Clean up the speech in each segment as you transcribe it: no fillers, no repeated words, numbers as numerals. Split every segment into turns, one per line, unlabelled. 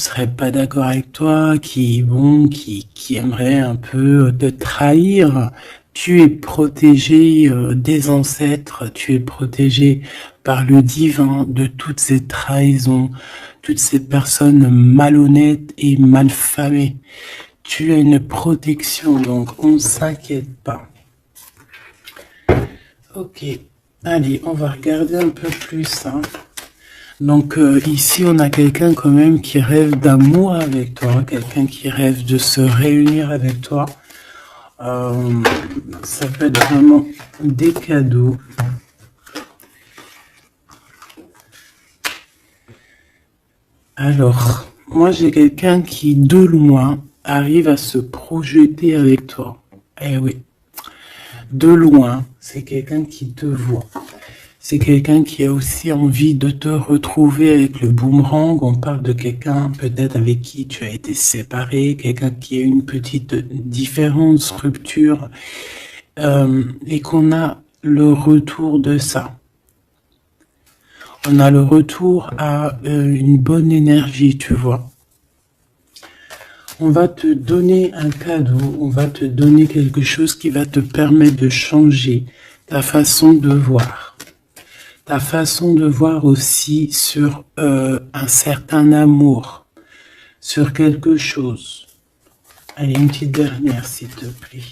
seraient pas d'accord avec toi, qui aimeraient un peu te trahir. Tu es protégé des ancêtres, tu es protégé par le divin de toutes ces trahisons, toutes ces personnes malhonnêtes et malfamées. Tu as une protection, donc on ne s'inquiète pas. Ok, allez, on va regarder un peu plus. Hein. Donc ici, on a quelqu'un quand même qui rêve d'amour avec toi, quelqu'un qui rêve de se réunir avec toi. Ça peut être vraiment des cadeaux. Alors, moi j'ai quelqu'un qui, de loin, arrive à se projeter avec toi. Eh oui, de loin, c'est quelqu'un qui te voit. C'est quelqu'un qui a aussi envie de te retrouver avec le boomerang. On parle de quelqu'un peut-être avec qui tu as été séparé, quelqu'un qui a une petite différence, rupture, et qu'on a le retour de ça. On a le retour à une bonne énergie, tu vois. On va te donner un cadeau, on va te donner quelque chose qui va te permettre de changer ta façon de voir. Ta façon de voir aussi sur un certain amour, sur quelque chose. Allez, une petite dernière, s'il te plaît.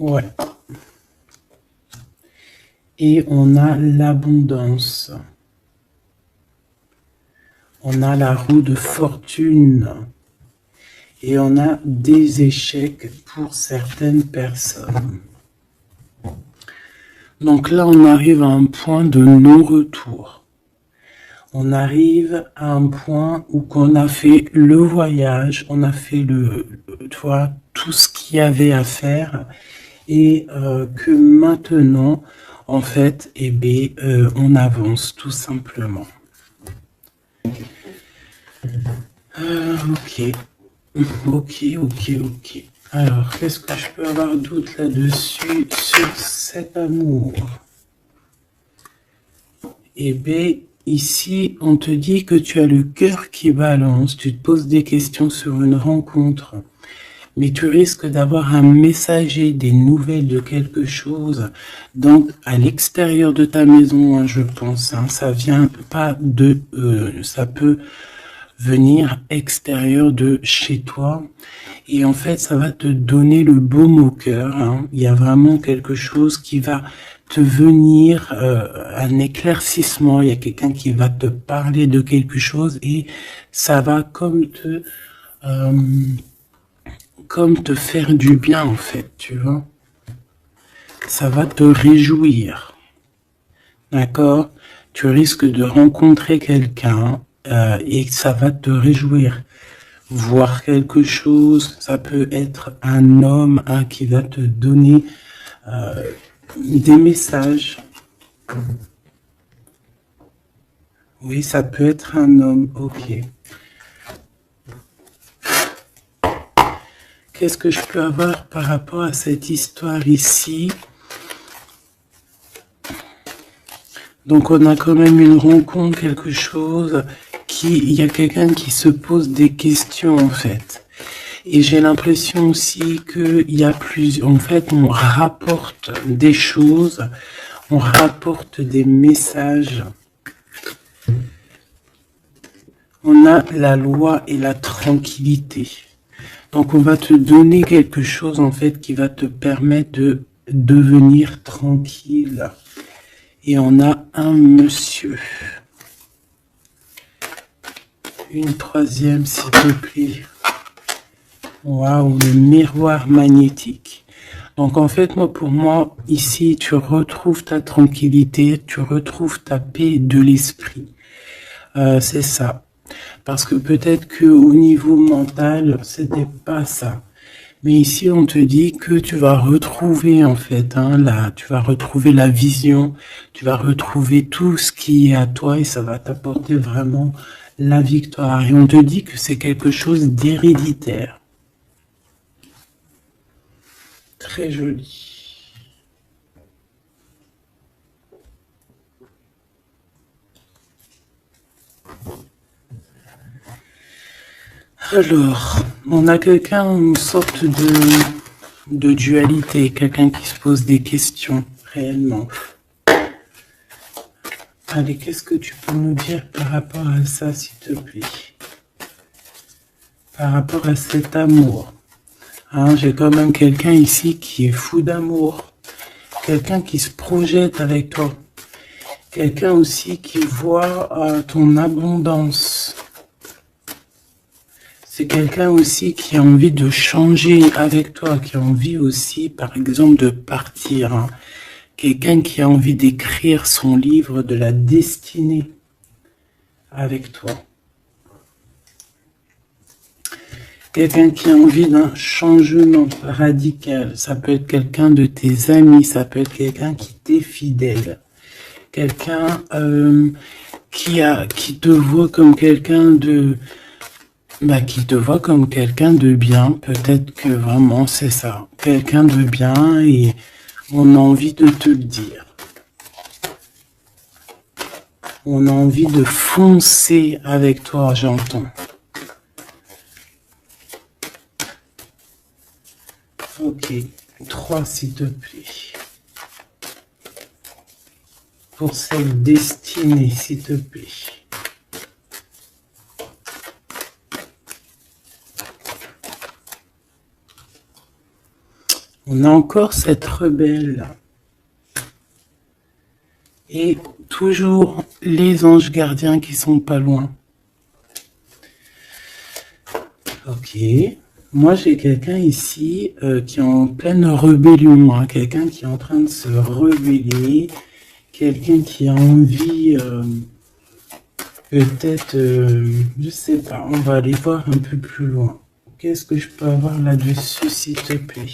Ouais. Et on a l'abondance. On a la roue de fortune. Et on a des échecs pour certaines personnes. Donc là, on arrive à un point de non-retour. On arrive à un point où qu'on a fait le voyage, on a fait tout ce qu'il y avait à faire et que maintenant, en fait, on avance tout simplement. Ok. Alors, qu'est-ce que je peux avoir d'autre là-dessus sur cet amour? Ici, on te dit que tu as le cœur qui balance, tu te poses des questions sur une rencontre, mais tu risques d'avoir un messager, des nouvelles de quelque chose, donc à l'extérieur de ta maison, hein, je pense, hein, ça vient pas de... ça peut venir extérieur de chez toi, et en fait, ça va te donner le baume au cœur, hein. Il y a vraiment quelque chose qui va te venir, un éclaircissement, il y a quelqu'un qui va te parler de quelque chose et ça va comme te faire du bien en fait, tu vois. Ça va te réjouir, d'accord? Tu risques de rencontrer quelqu'un et ça va te réjouir. Voir quelque chose, ça peut être un homme qui va te donner des messages. Oui, ça peut être un homme, ok. Qu'est-ce que je peux avoir par rapport à cette histoire ici? Donc on a quand même une rencontre, quelque chose il y a quelqu'un qui se pose des questions en fait. Et j'ai l'impression aussi qu'il y a en fait, on rapporte des choses, on rapporte des messages. On a la loi et la tranquillité. Donc on va te donner quelque chose en fait qui va te permettre de devenir tranquille. Et on a un monsieur. Une troisième s'il te plaît. Waouh, le miroir magnétique. Donc en fait, pour moi, ici, tu retrouves ta tranquillité, tu retrouves ta paix de l'esprit. C'est ça. Parce que peut-être qu'au niveau mental, c'était pas ça. Mais ici, on te dit que tu vas retrouver, en fait, tu vas retrouver la vision, tu vas retrouver tout ce qui est à toi et ça va t'apporter vraiment la victoire. Et on te dit que c'est quelque chose d'héréditaire. Très joli. Alors, on a quelqu'un, une sorte de dualité, quelqu'un qui se pose des questions, réellement. Allez, qu'est-ce que tu peux nous dire par rapport à ça, s'il te plaît? Par rapport à cet amour. Hein, j'ai quand même quelqu'un ici qui est fou d'amour. Quelqu'un qui se projette avec toi. Quelqu'un aussi qui voit ton abondance. C'est quelqu'un aussi qui a envie de changer avec toi, qui a envie aussi, par exemple, de partir. Hein. Quelqu'un qui a envie d'écrire son livre de la destinée avec toi. Quelqu'un qui a envie d'un changement radical. Ça peut être quelqu'un de tes amis, ça peut être quelqu'un qui t'est fidèle. Quelqu'un qui te voit comme quelqu'un de... qui te voit comme quelqu'un de bien. Peut-être que vraiment c'est ça. Quelqu'un de bien et on a envie de te le dire. On a envie de foncer avec toi, j'entends. Ok, 3 s'il te plaît. Pour cette destinée, s'il te plaît. On a encore cette rebelle. Et toujours les anges gardiens qui sont pas loin. Ok. Moi, j'ai quelqu'un ici qui est en pleine rébellion. Hein, quelqu'un qui est en train de se rebeller. Quelqu'un qui a envie, peut-être, je sais pas, on va aller voir un peu plus loin. Qu'est-ce que je peux avoir là-dessus, s'il te plaît?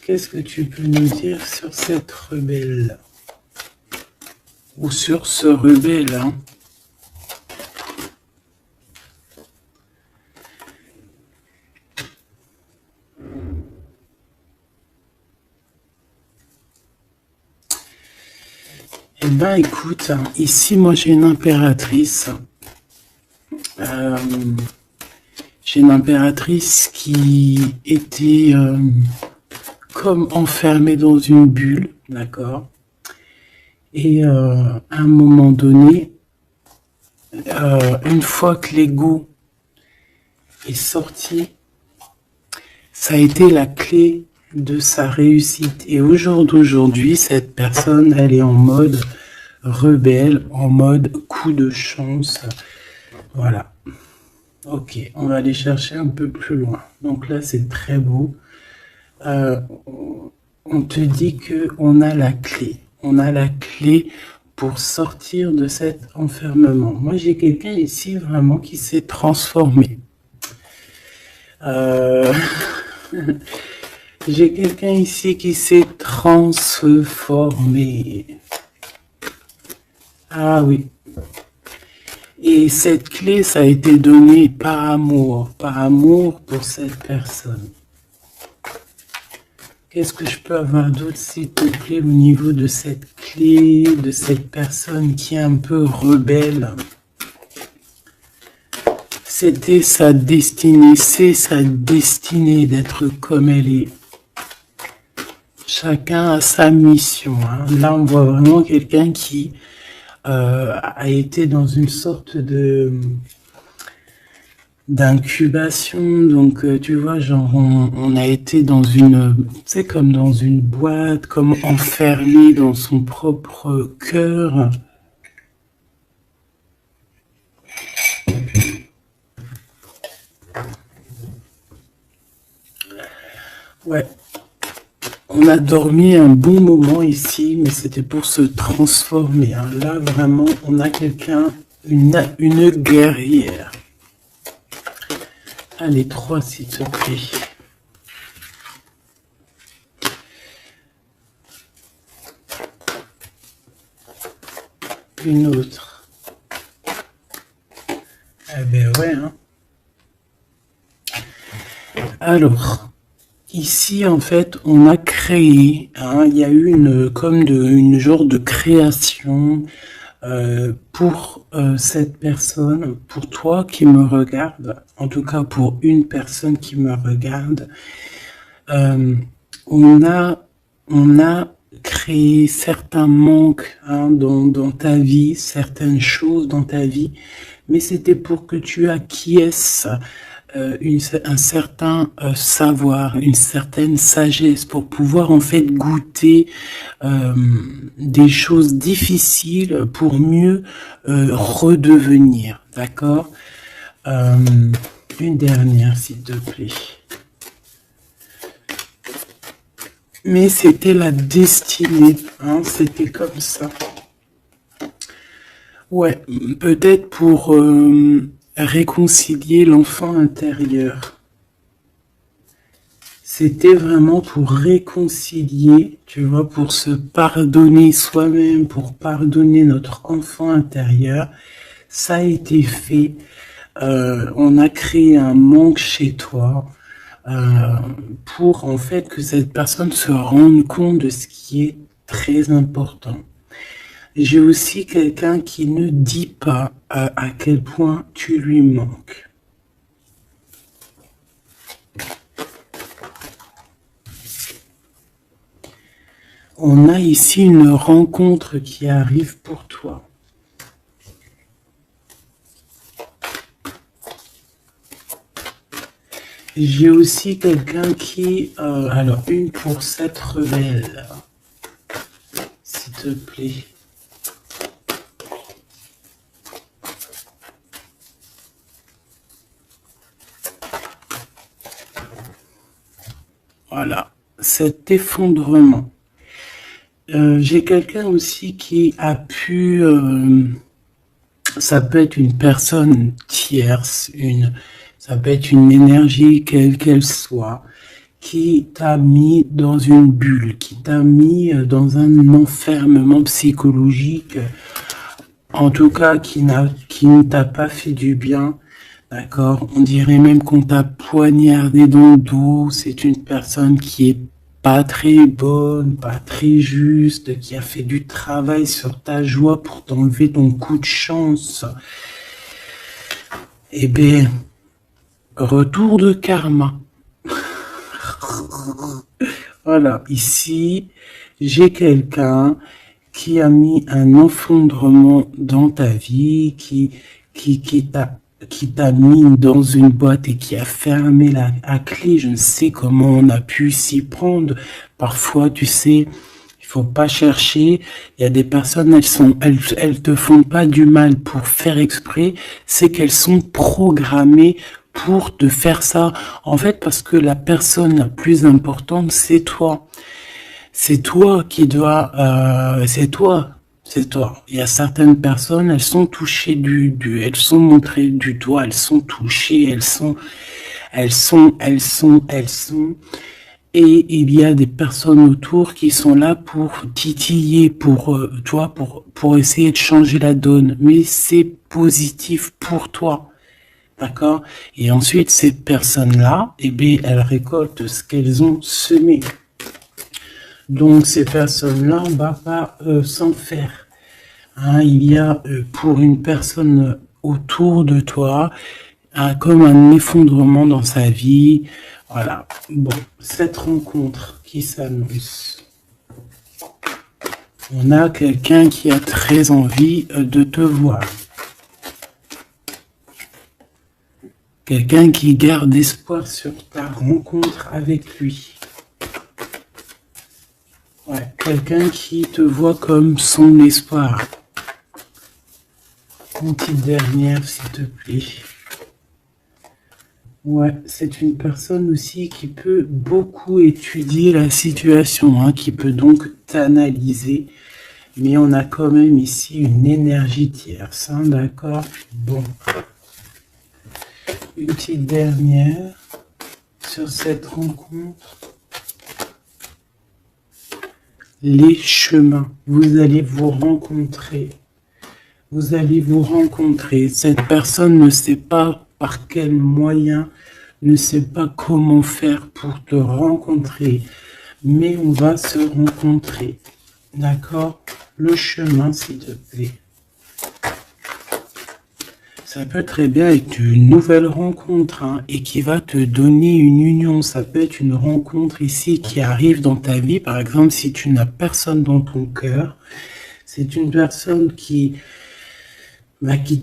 Qu'est-ce que tu peux nous dire sur cette rebelle? Ou sur ce rebelle, hein? Eh ben, écoute, ici, moi, j'ai une impératrice. J'ai une impératrice qui était comme enfermée dans une bulle, d'accord? Et à un moment donné, une fois que l'ego est sorti, ça a été la clé de sa réussite. Et au jour d'aujourd'hui, cette personne, elle est en mode rebelle, en mode coup de chance. Voilà. Ok, on va aller chercher un peu plus loin. Donc là, c'est très beau. On te dit qu'on a la clé. On a la clé pour sortir de cet enfermement. Moi, j'ai quelqu'un ici vraiment qui s'est transformé. J'ai quelqu'un ici qui s'est transformé. Ah oui. Et cette clé, ça a été donné par amour pour cette personne. Qu'est-ce que je peux avoir d'autre, s'il te plaît, au niveau de cette clé, de cette personne qui est un peu rebelle? C'était sa destinée, c'est sa destinée d'être comme elle est. Chacun a sa mission. Hein. Là, on voit vraiment quelqu'un qui a été dans une sorte d'incubation, donc tu vois, genre on a été dans une, tu sais, comme dans une boîte, comme enfermé dans son propre cœur. Ouais, on a dormi un bon moment ici, mais c'était pour se transformer. Hein. Là, vraiment, on a quelqu'un, une guerrière. Allez, 3 s'il te plaît. Une autre. Eh ben ouais, hein. Alors, ici, en fait, on a créé, hein, il y a eu une genre de création pour cette personne, pour toi qui me regarde, en tout cas pour une personne qui me regarde. Euh, on a créé certains manques, hein, dans ta vie, certaines choses dans ta vie, mais c'était pour que tu acquiesces un certain savoir, une certaine sagesse pour pouvoir en fait goûter euh, des choses difficiles pour mieux redevenir, d'accord. euh, une dernière, s'il te plaît. Mais c'était la destinée, hein, c'était comme ça. Ouais, peut-être pour réconcilier l'enfant intérieur. C'était vraiment pour réconcilier, tu vois, pour se pardonner soi-même, pour pardonner notre enfant intérieur. Ça a été fait. On a créé un manque chez toi pour en fait que cette personne se rende compte de ce qui est très important. J'ai aussi quelqu'un qui ne dit pas à quel point tu lui manques. On a ici une rencontre qui arrive pour toi. J'ai aussi quelqu'un qui... alors, une pour cette rebelle, s'il te plaît. Voilà, cet effondrement. J'ai quelqu'un aussi qui a pu... ça peut être une personne tierce, ça peut être une énergie quelle qu'elle soit, qui t'a mis dans une bulle, qui t'a mis dans un enfermement psychologique, en tout cas qui ne t'a pas fait du bien, d'accord. On dirait même qu'on t'a poignardé dans le dos. C'est une personne qui est pas très bonne, pas très juste, qui a fait du travail sur ta joie pour t'enlever ton coup de chance. Eh bien, retour de karma. Voilà, ici, j'ai quelqu'un qui a mis un effondrement dans ta vie, qui t'a mis dans une boîte et qui a fermé à clé. Je ne sais comment on a pu s'y prendre. Parfois, tu sais, il faut pas chercher. Il y a des personnes, elles te font pas du mal pour faire exprès. C'est qu'elles sont programmées pour te faire ça. En fait, parce que la personne la plus importante, c'est toi. C'est toi qui dois, c'est toi. C'est toi. Il y a certaines personnes, elles sont touchées elles sont montrées du doigt, elles sont touchées, elles sont, et il y a des personnes autour qui sont là pour titiller, pour toi, pour essayer de changer la donne. Mais c'est positif pour toi. D'accord? Et ensuite, ces personnes-là, eh bien, elles récoltent ce qu'elles ont semé. Donc, ces personnes-là, on va pas s'en faire. Hein, il y a pour une personne autour de toi comme un effondrement dans sa vie. Voilà. Bon, cette rencontre qui s'annonce. On a quelqu'un qui a très envie de te voir. Quelqu'un qui garde espoir sur ta rencontre avec lui. Ouais, quelqu'un qui te voit comme son espoir. Une petite dernière, s'il te plaît. Ouais, c'est une personne aussi qui peut beaucoup étudier la situation, hein, qui peut donc t'analyser. Mais on a quand même ici une énergie tierce, hein, d'accord? Bon. Une petite dernière sur cette rencontre. Les chemins. Vous allez vous rencontrer. Vous allez vous rencontrer. Cette personne ne sait pas par quel moyen ne sait pas comment faire pour te rencontrer, mais on va se rencontrer. D'accord? Le chemin, s'il te plaît. Ça peut très bien être une nouvelle rencontre hein, et qui va te donner une union. Ça peut être une rencontre ici qui arrive dans ta vie. Par exemple, si tu n'as personne dans ton cœur, c'est une personne qui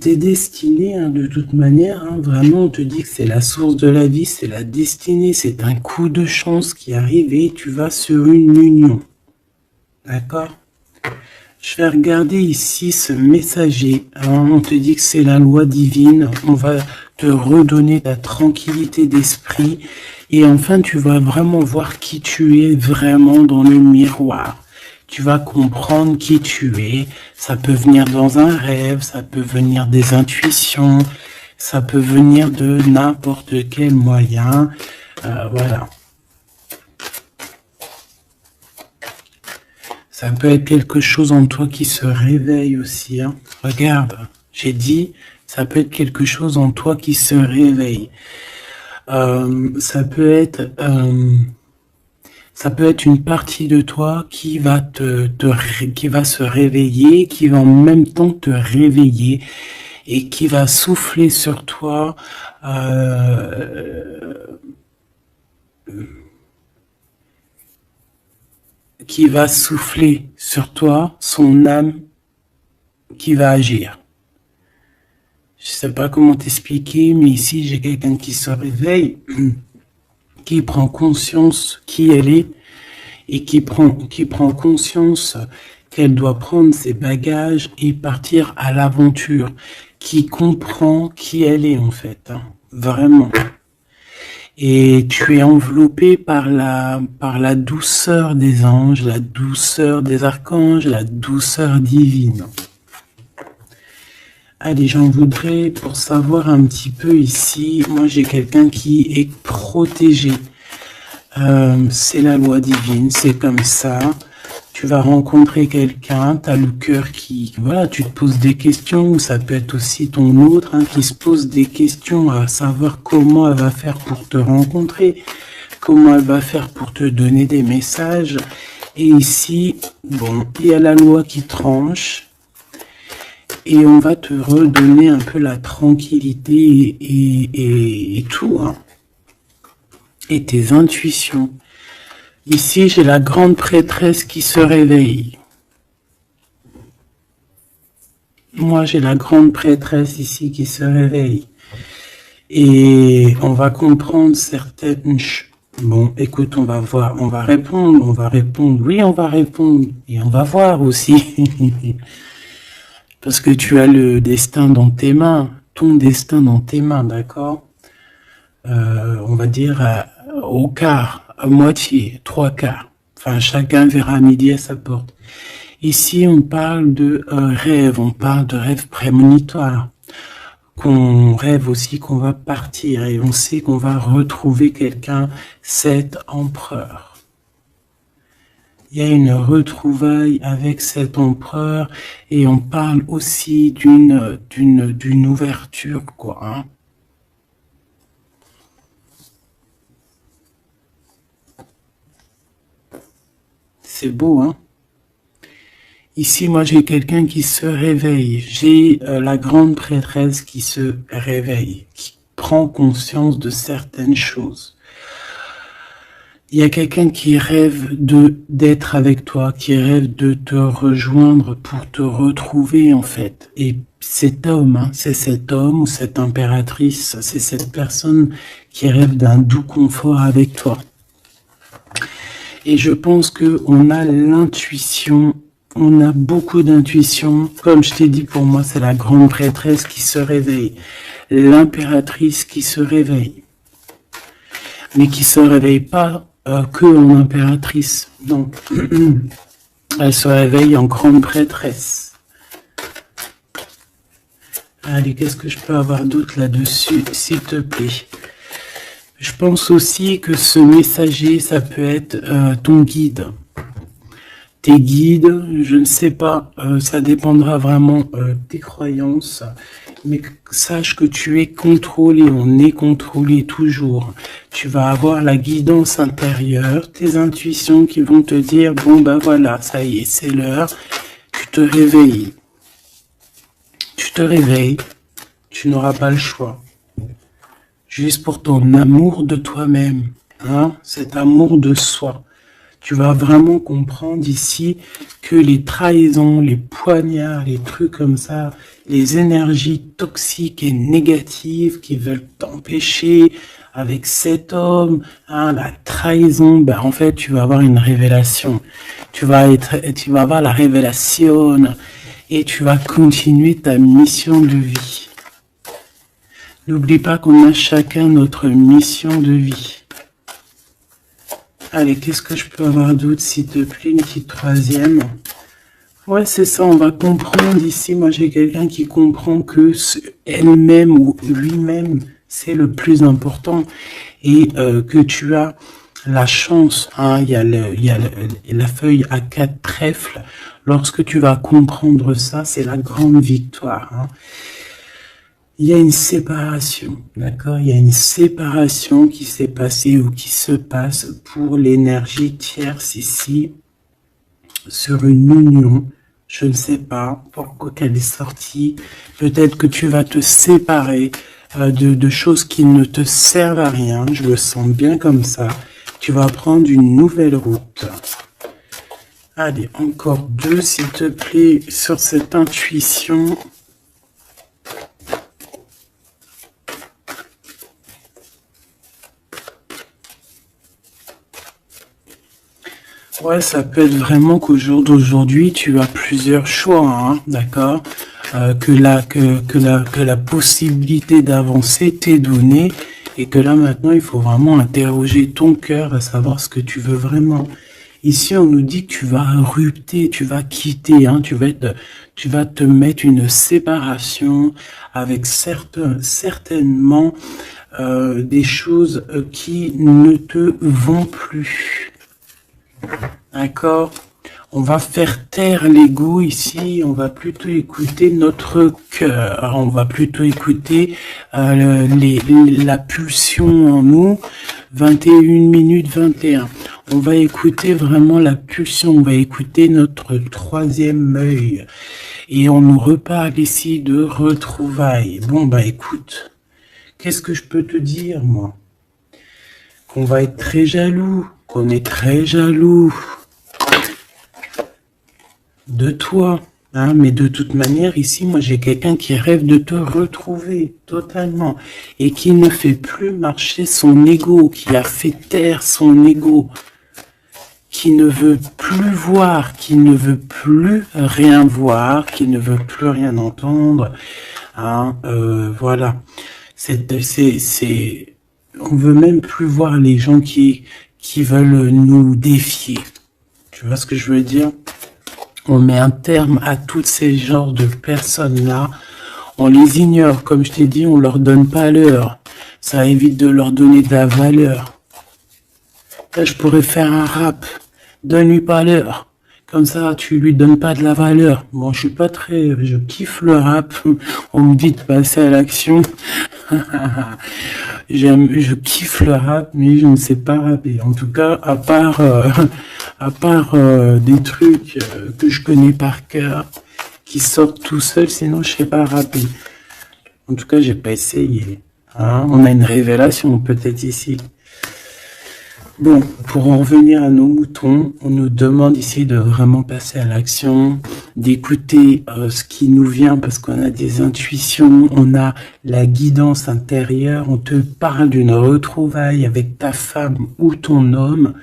t'est destinée hein, de toute manière. Hein. Vraiment, on te dit que c'est la source de la vie, c'est la destinée, c'est un coup de chance qui arrive et tu vas sur une union. D'accord? Je vais regarder ici ce messager. Alors, on te dit que c'est la loi divine. On va te redonner ta tranquillité d'esprit. Et enfin, tu vas vraiment voir qui tu es vraiment dans le miroir. Tu vas comprendre qui tu es. Ça peut venir dans un rêve, ça peut venir des intuitions, ça peut venir de n'importe quel moyen. Voilà. Ça peut être quelque chose en toi qui se réveille aussi. Hein. Regarde, j'ai dit, ça peut être quelque chose en toi qui se réveille. Ça peut être une partie de toi qui va qui va se réveiller, qui va en même temps te réveiller et qui va souffler sur toi. Qui va souffler sur toi son âme qui va agir. Je sais pas comment t'expliquer, mais ici j'ai quelqu'un qui se réveille, qui prend conscience qui elle est et qui prend conscience qu'elle doit prendre ses bagages et partir à l'aventure, qui comprend qui elle est en fait, hein, vraiment. Et tu es enveloppé par la douceur des anges, la douceur des archanges, la douceur divine. Allez, j'en voudrais pour savoir un petit peu ici. Moi, j'ai quelqu'un qui est protégé. C'est la loi divine, c'est comme ça. Tu vas rencontrer quelqu'un, tu as le cœur qui... Voilà, tu te poses des questions, ou ça peut être aussi ton autre hein, qui se pose des questions à savoir comment elle va faire pour te rencontrer, comment elle va faire pour te donner des messages. Et ici, bon, il y a la loi qui tranche, et on va te redonner un peu la tranquillité et tout, hein, et tes intuitions. Ici, j'ai la grande prêtresse qui se réveille. Moi, j'ai la grande prêtresse ici qui se réveille. Et on va comprendre certaines... Bon, écoute, on va voir, on va répondre, oui, on va répondre. Et on va voir aussi. Parce que tu as le destin dans tes mains, ton destin dans tes mains, d'accord? On va dire au quart. À moitié, 3/4. Enfin, chacun verra midi à sa porte. Ici, on parle de rêve, on parle de rêve prémonitoire. Qu'on rêve aussi qu'on va partir et on sait qu'on va retrouver quelqu'un, cet empereur. Il y a une retrouvaille avec cet empereur et on parle aussi d'une ouverture, quoi, hein. C'est beau, hein? Ici, moi, j'ai quelqu'un qui se réveille. J'ai la grande prêtresse qui se réveille, qui prend conscience de certaines choses. Il y a quelqu'un qui rêve d'être avec toi, qui rêve de te rejoindre pour te retrouver, en fait. Et cet homme, hein, c'est cet homme ou cette impératrice, c'est cette personne qui rêve d'un doux confort avec toi. Et je pense qu'on a l'intuition, on a beaucoup d'intuition. Comme je t'ai dit, pour moi, c'est la grande prêtresse qui se réveille, l'impératrice qui se réveille. Mais qui se réveille pas que en impératrice. Donc, elle se réveille en grande prêtresse. Allez, qu'est-ce que je peux avoir d'autre là-dessus, s'il te plaît? Je pense aussi que ce messager, ça peut être ton guide. Tes guides, je ne sais pas, ça dépendra vraiment tes croyances. mais sache que tu es contrôlé, on est contrôlé toujours. Tu vas avoir la guidance intérieure, tes intuitions qui vont te dire, bon ben voilà, ça y est, c'est l'heure, tu te réveilles. Tu te réveilles, tu n'auras pas le choix. Juste pour ton amour de toi-même, hein, cet amour de soi. Tu vas vraiment comprendre ici que les trahisons, les poignards, les trucs comme ça, les énergies toxiques et négatives qui veulent t'empêcher avec cet homme, hein, la trahison, ben en fait tu vas avoir une révélation. Tu vas avoir la révélation et tu vas continuer ta mission de vie. N'oublie pas qu'on a chacun notre mission de vie. Allez, qu'est-ce que je peux avoir d'autre, s'il te plaît, une petite troisième. Ouais, c'est ça, on va comprendre ici. Moi, j'ai quelqu'un qui comprend que elle-même ou lui-même, c'est le plus important. Et que tu as la chance, hein, il y a la feuille à 4 trèfles. Lorsque tu vas comprendre ça, c'est la grande victoire. Hein. Il y a une séparation, d'accord? Il y a une séparation qui s'est passée ou qui se passe pour l'énergie tierce ici, sur une union. Je ne sais pas pourquoi qu'elle est sortie. Peut-être que tu vas te séparer de choses qui ne te servent à rien. Je le sens bien comme ça. Tu vas prendre une nouvelle route. Allez, encore 2, s'il te plaît, sur cette intuition. Ouais, ça peut être vraiment qu'au jour d'aujourd'hui, tu as plusieurs choix, hein, d'accord, que la possibilité d'avancer t'est donnée et que là maintenant, il faut vraiment interroger ton cœur à savoir ce que tu veux vraiment. Ici, on nous dit que tu vas rupter, tu vas quitter, hein, tu vas te mettre une séparation avec certainement des choses qui ne te vont plus. D'accord? On va faire taire l'ego ici, on va plutôt écouter notre cœur, on va plutôt écouter la pulsion en nous, 21 minutes 21. On va écouter vraiment la pulsion, on va écouter notre troisième œil. Et on nous reparle ici de retrouvailles. Bon, bah écoute, qu'est-ce que je peux te dire, moi? Qu'on va être très jaloux, qu'on est très jaloux de toi, hein, mais de toute manière, ici, moi, j'ai quelqu'un qui rêve de te retrouver totalement et qui ne fait plus marcher son ego, qui a fait taire son ego, qui ne veut plus voir, qui ne veut plus rien voir, qui ne veut plus rien entendre, hein, voilà. On veut même plus voir les gens qui veulent nous défier. Tu vois ce que je veux dire? On met un terme à tous ces genres de personnes-là. On les ignore, comme je t'ai dit, on leur donne pas l'heure. Ça évite de leur donner de la valeur. Là, je pourrais faire un rap. Donne-lui pas l'heure. Comme ça, tu lui donnes pas de la valeur. Bon, je kiffe le rap. On me dit de passer à l'action. Je kiffe le rap, mais je ne sais pas rapper. En tout cas, à part des trucs que je connais par cœur, qui sortent tout seuls, sinon je sais pas rapper. En tout cas, j'ai pas essayé. Hein, on a une révélation peut-être ici. Bon, pour en revenir à nos moutons, on nous demande ici de vraiment passer à l'action, d'écouter ce qui nous vient parce qu'on a des intuitions, on a la guidance intérieure, on te parle d'une retrouvaille avec ta femme ou ton homme.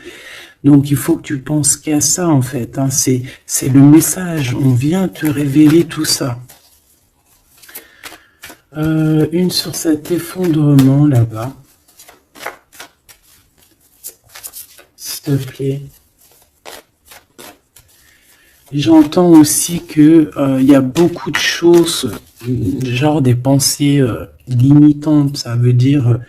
Donc il faut que tu penses qu'à ça en fait, hein. C'est le message, on vient te révéler tout ça. Une sur cet effondrement là-bas. S'il te plaît. J'entends aussi que il y a beaucoup de choses, genre des pensées limitantes, ça veut dire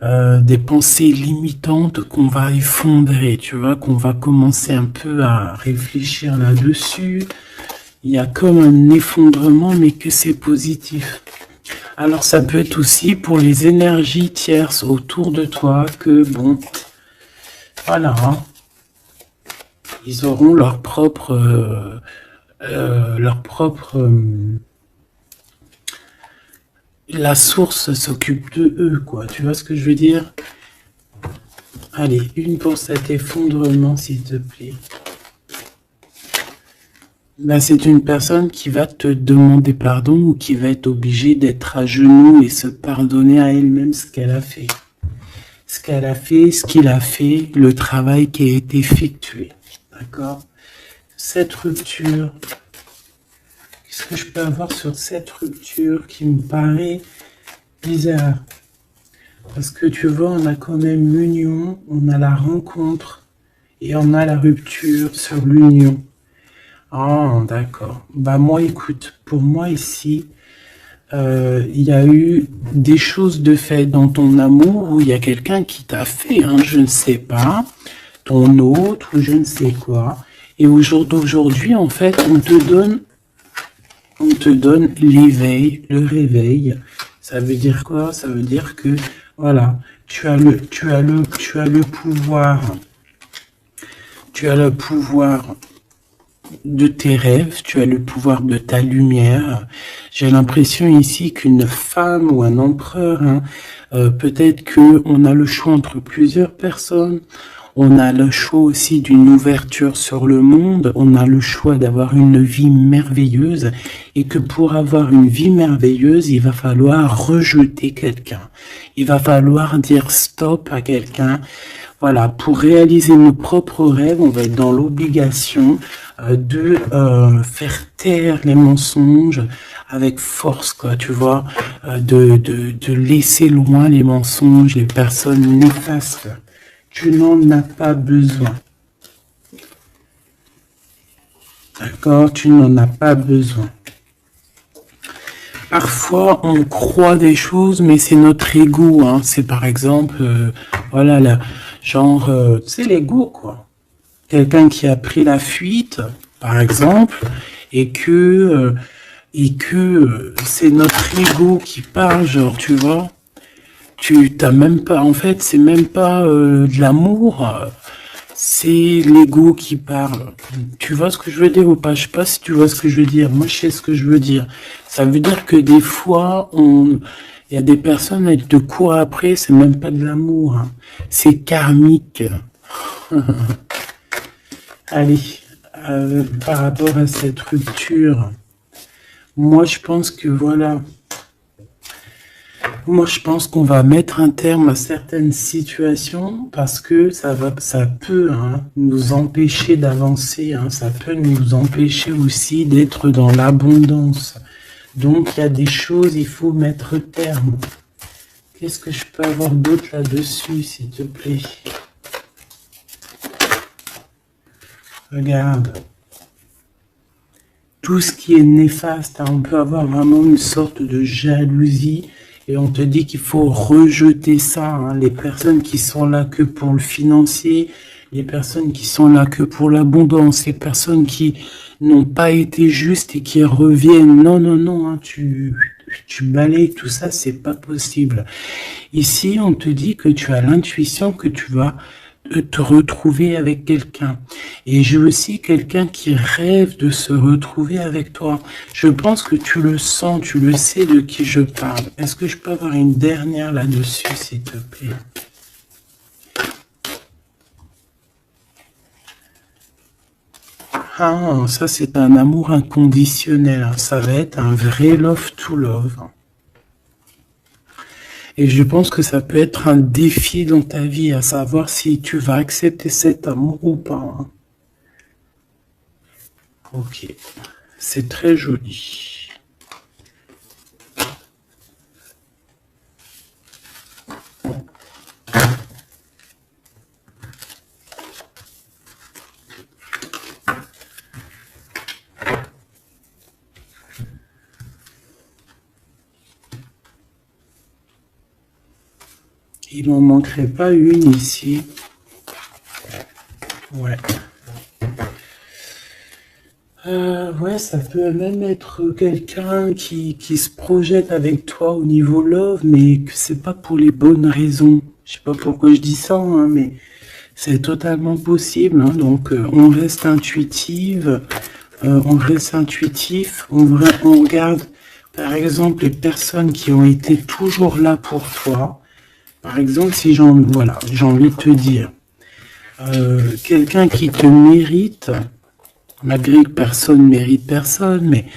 des pensées limitantes qu'on va effondrer, tu vois, qu'on va commencer un peu à réfléchir là-dessus. il y a comme un effondrement, mais que c'est positif. Alors ça peut être aussi pour les énergies tierces autour de toi que, bon, voilà, hein, ils auront la source s'occupe de eux, quoi. Tu vois ce que je veux dire? Allez, une pour cet effondrement, s'il te plaît. Là, c'est une personne qui va te demander pardon ou qui va être obligée d'être à genoux et se pardonner à elle-même ce qu'elle a fait. Ce qu'elle a fait, ce qu'il a fait, le travail qui a été effectué. D'accord? Cette rupture, qu'est-ce que je peux avoir sur cette rupture qui me paraît bizarre? Parce que tu vois, on a quand même l'union, on a la rencontre et on a la rupture sur l'union. Ah, d'accord. Bah moi, écoute, pour moi ici, il y a eu des choses de fait dans ton amour où il y a quelqu'un qui t'a fait, hein, je ne sais pas, ton autre ou je ne sais quoi. Et au jour d'aujourd'hui, en fait, on te donne l'éveil, le réveil. Ça veut dire quoi? Ça veut dire que, voilà, tu as le pouvoir, tu as le pouvoir de tes rêves, tu as le pouvoir de ta lumière. J'ai l'impression ici qu'une femme ou un empereur, hein, peut-être que on a le choix entre plusieurs personnes. On a le choix aussi d'une ouverture sur le monde. On a le choix d'avoir une vie merveilleuse. Et que pour avoir une vie merveilleuse, il va falloir rejeter quelqu'un. Il va falloir dire stop à quelqu'un. Voilà, pour réaliser nos propres rêves, on va être dans l'obligation de faire taire les mensonges avec force, quoi, tu vois, de laisser loin les mensonges, les personnes néfastes. Tu n'en as pas besoin. D'accord? Tu n'en as pas besoin. Parfois, on croit des choses, mais c'est notre ego, hein. C'est par exemple, voilà, là, genre, c'est l'ego, quoi. Quelqu'un qui a pris la fuite, par exemple, et que c'est notre ego qui parle, genre, tu vois. Tu t'as même pas, en fait, c'est même pas de l'amour, c'est l'ego qui parle. Tu vois ce que je veux dire ou pas? Je sais pas si tu vois ce que je veux dire. Moi, je sais ce que je veux dire. Ça veut dire que des fois, il y a des personnes, elles te courent après, c'est même pas de l'amour, hein. C'est karmique. Allez, par rapport à cette rupture, moi, je pense que voilà. Moi, je pense qu'on va mettre un terme à certaines situations parce que ça peut, hein, nous empêcher d'avancer, hein, ça peut nous empêcher aussi d'être dans l'abondance. Donc, il y a des choses, il faut mettre terme. Qu'est-ce que je peux avoir d'autre là-dessus, s'il te plaît? Regarde. Tout ce qui est néfaste, hein, on peut avoir vraiment une sorte de jalousie. Et on te dit qu'il faut rejeter ça, hein, les personnes qui sont là que pour le financier, les personnes qui sont là que pour l'abondance, les personnes qui n'ont pas été justes et qui reviennent. Non, non, non, hein, tu balayes tout ça, c'est pas possible. Ici, on te dit que tu as l'intuition que tu vas te retrouver avec quelqu'un. Et j'ai aussi quelqu'un qui rêve de se retrouver avec toi. Je pense que tu le sens, tu le sais de qui je parle. Est-ce que je peux avoir une dernière là-dessus, s'il te plaît? Ah, ça c'est un amour inconditionnel. Ça va être un vrai love to love. Et je pense que ça peut être un défi dans ta vie, à savoir si tu vas accepter cet amour ou pas, hein. Ok, c'est très joli. Il n'en manquerait pas une ici. Ouais. Ouais, ça peut même être quelqu'un qui se projette avec toi au niveau love, mais que c'est pas pour les bonnes raisons. Je sais pas pourquoi je dis ça, hein, mais c'est totalement possible. Hein. Donc, on reste intuitif, on regarde, par exemple, les personnes qui ont été toujours là pour toi. Par exemple, si voilà, j'ai envie de te dire, quelqu'un qui te mérite, malgré que personne mérite personne, mais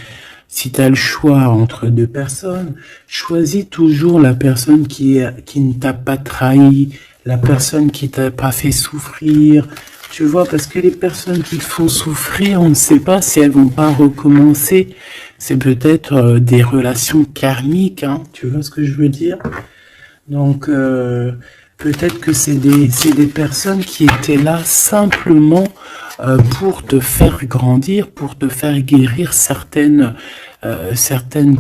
si tu as le choix entre deux personnes, choisis toujours la personne qui ne t'a pas trahi, la personne qui t'a pas fait souffrir. Tu vois, parce que les personnes qui te font souffrir, on ne sait pas si elles vont pas recommencer. C'est peut-être des relations karmiques, hein, tu vois ce que je veux dire? Donc, peut-être que c'est des personnes qui étaient là simplement pour te faire grandir, pour te faire guérir certaines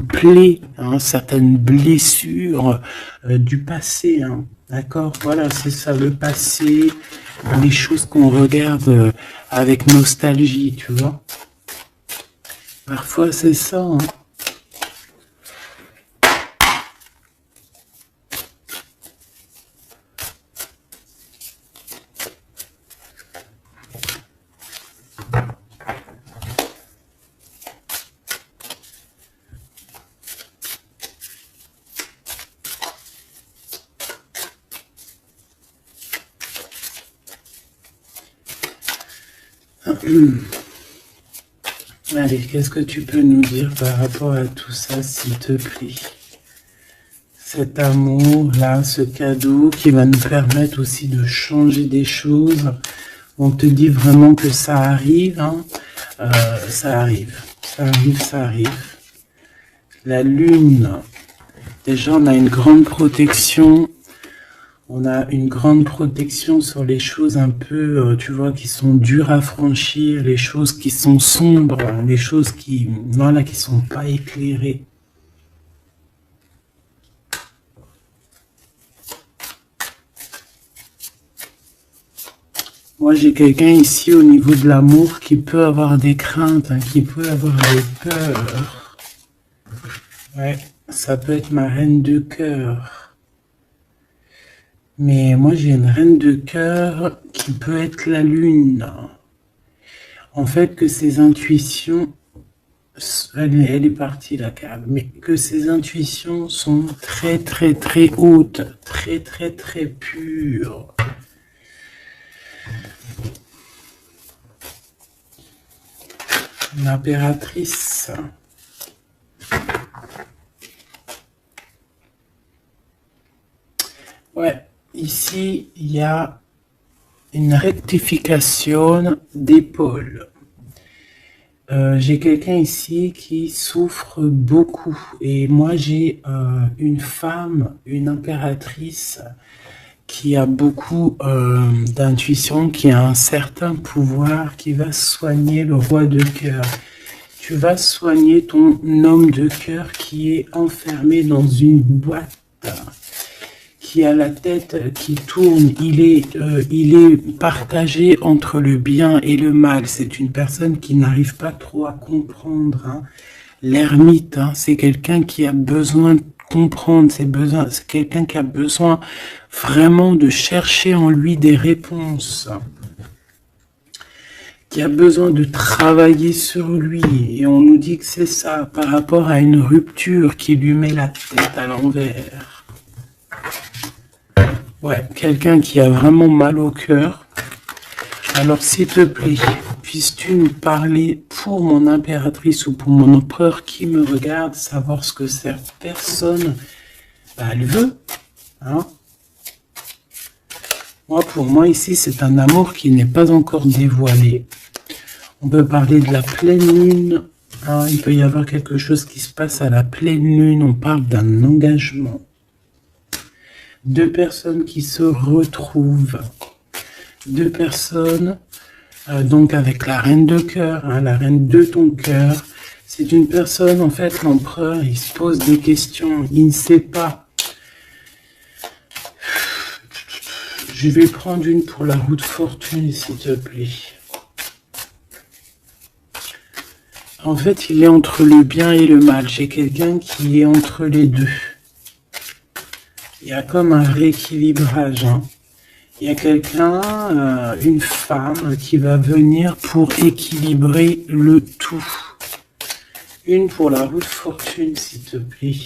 plaies, hein, certaines blessures du passé. Hein. D'accord? Voilà, c'est ça, le passé, les choses qu'on regarde avec nostalgie, tu vois. Parfois, c'est ça. Hein. Allez, qu'est-ce que tu peux nous dire par rapport à tout ça, s'il te plaît? Cet amour-là, ce cadeau qui va nous permettre aussi de changer des choses. On te dit vraiment que ça arrive, hein. Ça arrive, ça arrive, ça arrive. La lune, déjà on a une grande protection. On a une grande protection sur les choses un peu, tu vois, qui sont dures à franchir, les choses qui sont sombres, les choses voilà, qui sont pas éclairées. Moi, j'ai quelqu'un ici au niveau de l'amour qui peut avoir des craintes, hein, qui peut avoir des peurs. Ouais, ça peut être ma reine de cœur. Mais moi, j'ai une reine de cœur qui peut être la lune. En fait, que ses intuitions, elle est partie la carte, mais que ses intuitions sont très très très hautes, très très très pures. L'impératrice. Ouais, ici, il y a une rectification d'épaule. J'ai quelqu'un ici qui souffre beaucoup et moi j'ai une femme, une impératrice qui a beaucoup d'intuition, qui a un certain pouvoir, qui va soigner le roi de cœur. Tu vas soigner ton homme de cœur qui est enfermé dans une boîte, qui a la tête qui tourne, il est partagé entre le bien et le mal. C'est une personne qui n'arrive pas trop à comprendre. Hein. L'ermite, hein, c'est quelqu'un qui a besoin de comprendre ses besoins. C'est quelqu'un qui a besoin vraiment de chercher en lui des réponses. Qui a besoin de travailler sur lui. Et on nous dit que c'est ça, par rapport à une rupture qui lui met la tête à l'envers. Ouais, quelqu'un qui a vraiment mal au cœur. Alors, s'il te plaît, puisses-tu me parler pour mon impératrice ou pour mon empereur qui me regarde, savoir ce que cette personne, elle veut, hein? Moi, pour moi, ici, c'est un amour qui n'est pas encore dévoilé. On peut parler de la pleine lune. Hein, il peut y avoir quelque chose qui se passe à la pleine lune. On parle d'un engagement. Deux personnes qui se retrouvent. Deux personnes, donc avec la reine de cœur, hein, la reine de ton cœur. C'est une personne, en fait, l'empereur, il se pose des questions. Il ne sait pas. Je vais prendre une pour la roue de fortune, s'il te plaît. En fait, il est entre le bien et le mal. J'ai quelqu'un qui est entre les deux. Il y a comme un rééquilibrage. Hein. Il y a quelqu'un, une femme, qui va venir pour équilibrer le tout. Une pour la roue de fortune, s'il te plaît.